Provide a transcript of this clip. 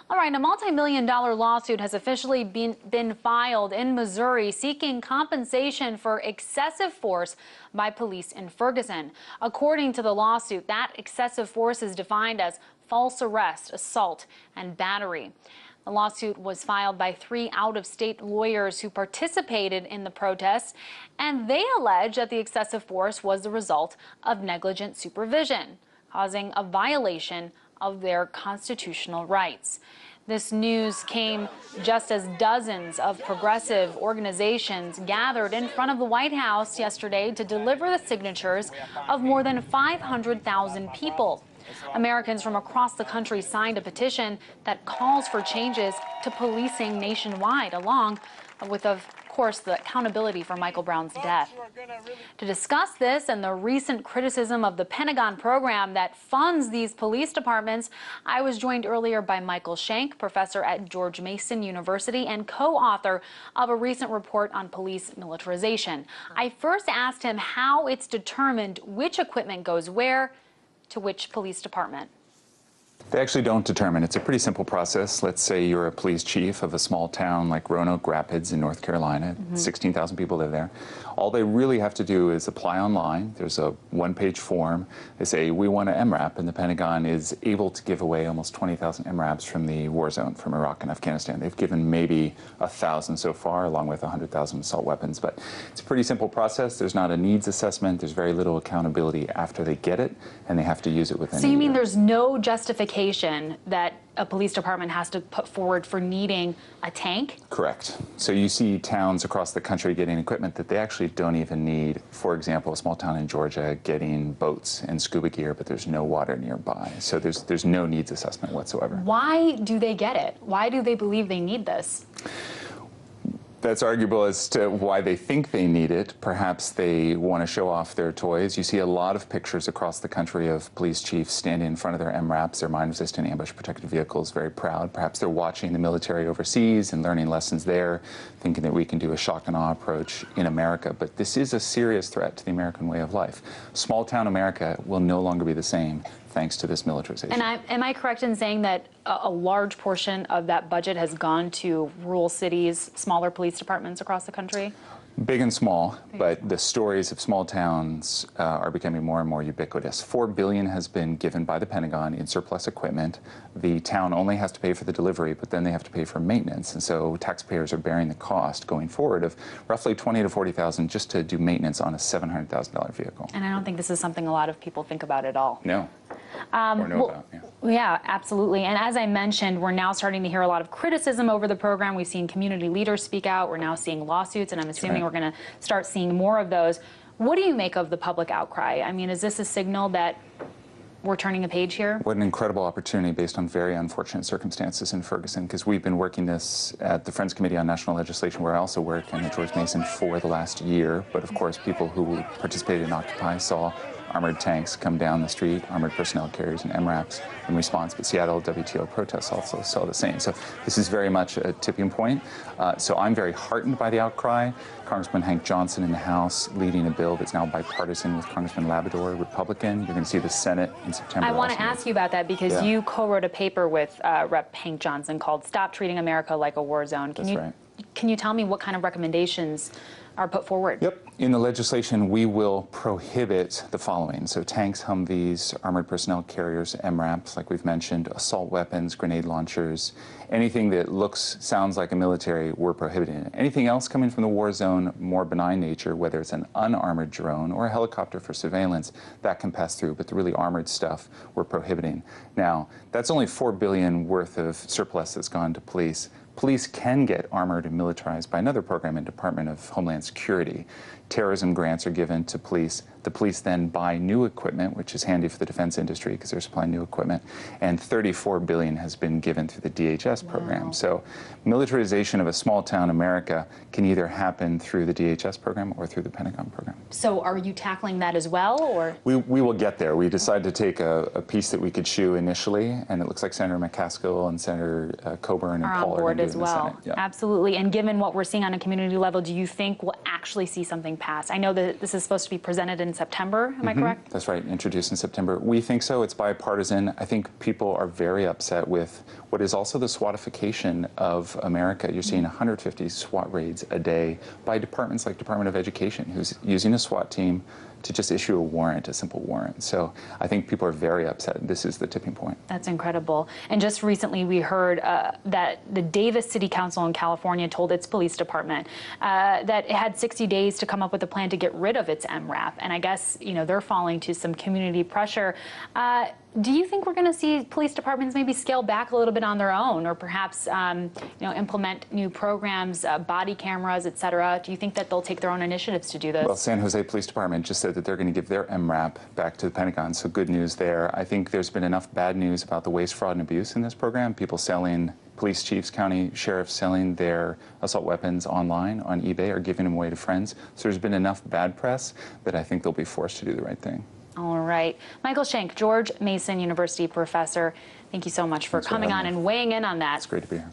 All right, a multi-million-dollar lawsuit has officially been filed in Missouri seeking compensation for excessive force by police in Ferguson. According to the lawsuit, that excessive force is defined as false arrest, assault, and battery. The lawsuit was filed by 3 out-of-state lawyers who participated in the protests, and they allege that the excessive force was the result of negligent supervision, causing a violation of their constitutional rights. This news came just as dozens of progressive organizations gathered in front of the White House yesterday to deliver the signatures of more than 500,000 people. Americans from across the country signed a petition that calls for changes to policing nationwide, along with, of course, the accountability for Michael Brown's death. To discuss this and the recent criticism of the Pentagon program that funds these police departments, I was joined earlier by Michael Shank, professor at George Mason University and co-author of a recent report on police militarization. I first asked him how it's determined which equipment goes where to which police department. They actually don't determine. It's a pretty simple process. Let's say you're a police chief of a small town like Roanoke Rapids in North Carolina. 16,000 people live there. All they really have to do is apply online. There's a one-page form. They say, we want an MRAP, and the Pentagon is able to give away almost 20,000 MRAPs from the war zone, from Iraq and Afghanistan. They've given maybe 1,000 so far, along with 100,000 assault weapons. But it's a pretty simple process. There's not a needs assessment. There's very little accountability after they get it, and they have to use it within a year. So you mean there's no justification that a police department has to put forward for needing a tank? Correct. So you see towns across the country getting equipment that they actually don't even need. For example, a small town in Georgia getting boats and scuba gear, but there's no water nearby. So there's no needs assessment whatsoever. Why do they get it? Why do they believe they need this? That's arguable as to why they think they need it. Perhaps they want to show off their toys. You see a lot of pictures across the country of police chiefs standing in front of their MRAPs, their mine-resistant ambush-protected vehicles, very proud. Perhaps they're watching the military overseas and learning lessons there, thinking that we can do a shock and awe approach in America. But this is a serious threat to the American way of life. Small-town America will no longer be the same thanks to this militarization. And am I correct in saying that a large portion of that budget has gone to rural cities, smaller police departments across the country? Big and small, but the stories of small towns are becoming more and more ubiquitous. $4 billion has been given by the Pentagon in surplus equipment. The town only has to pay for the delivery, but then they have to pay for maintenance, and so taxpayers are bearing the cost going forward of roughly $20,000 to $40,000 just to do maintenance on a $700,000 vehicle. And I don't think this is something a lot of people think about at all. No. Or know about, yeah. Yeah, absolutely. And as I mentioned, we're now starting to hear a lot of criticism over the program. We've seen community leaders speak out. We're now seeing lawsuits, and I'm assuming we're going to start seeing more of those. What do you make of the public outcry? I mean, is this a signal that we're turning a page here? What an incredible opportunity based on very unfortunate circumstances in Ferguson, because we've been working this at the Friends Committee on National Legislation, where I also work, and at George Mason for the last year. But of course, people who participated in Occupy saw armored tanks come down the street, armored personnel carriers and MRAPs in response, but Seattle WTO protests also saw the same. So this is very much a tipping point. So I'm very heartened by the outcry. Congressman Hank Johnson in the House leading a bill that's now bipartisan with Congressman Labrador, Republican. You're going to see the Senate in September. I want to ask you about that because you co-wrote a paper with Rep. Hank Johnson called Stop Treating America Like a War Zone. Can you tell me what kind of recommendations are put forward? Yep. In the legislation, we will prohibit the following. So tanks, Humvees, armored personnel carriers, MRAPs, like we've mentioned, assault weapons, grenade launchers, anything that looks, sounds like a military, we're prohibiting it. Anything else coming from the war zone, more benign nature, whether it's an unarmored drone or a helicopter for surveillance, that can pass through. But the really armored stuff, we're prohibiting. Now, that's only $4 billion worth of surplus that's gone to police. Police can get armored and militarized by another program in Department of Homeland Security. Terrorism grants are given to police. The police then buy new equipment, which is handy for the defense industry because they're supplying new equipment. And $34 billion has been given through the DHS program. So militarization of a small town America can either happen through the DHS program or through the Pentagon program. So are you tackling that as well, or? We will get there. We decided to take a piece that we could chew initially, and it looks like Senator McCaskill and Senator Coburn and Paul are going to do it in the Senate. Absolutely. And given what we're seeing on a community level, do you think we'll actually see something passed. I know that this is supposed to be presented in September. Am I correct? That's right, introduced in September. We think so. It's bipartisan. I think people are very upset with what is also the SWATification of America. You're seeing 150 SWAT raids a day by departments like Department of Education, who's using a SWAT team to just issue a warrant, a simple warrant. So I think people are very upset. This is the tipping point. That's incredible. And just recently we heard that the Davis City Council in California told its police department that it had 60 days to come up with a plan to get rid of its MRAP. And I guess, you know, they're falling to some community pressure. Do you think we're going to see police departments maybe scale back a little bit on their own, or perhaps you know, implement new programs, body cameras, et cetera? Do you think that they'll take their own initiatives to do this? Well, San Jose Police Department just said that they're going to give their MRAP back to the Pentagon, so good news there. I think there's been enough bad news about the waste, fraud, and abuse in this program. People selling, police chiefs, county sheriffs selling their assault weapons online on eBay or giving them away to friends. So there's been enough bad press that I think they'll be forced to do the right thing. All right. Michael Schenk, George Mason University professor, thank you so much for coming on and weighing in on that. It's great to be here.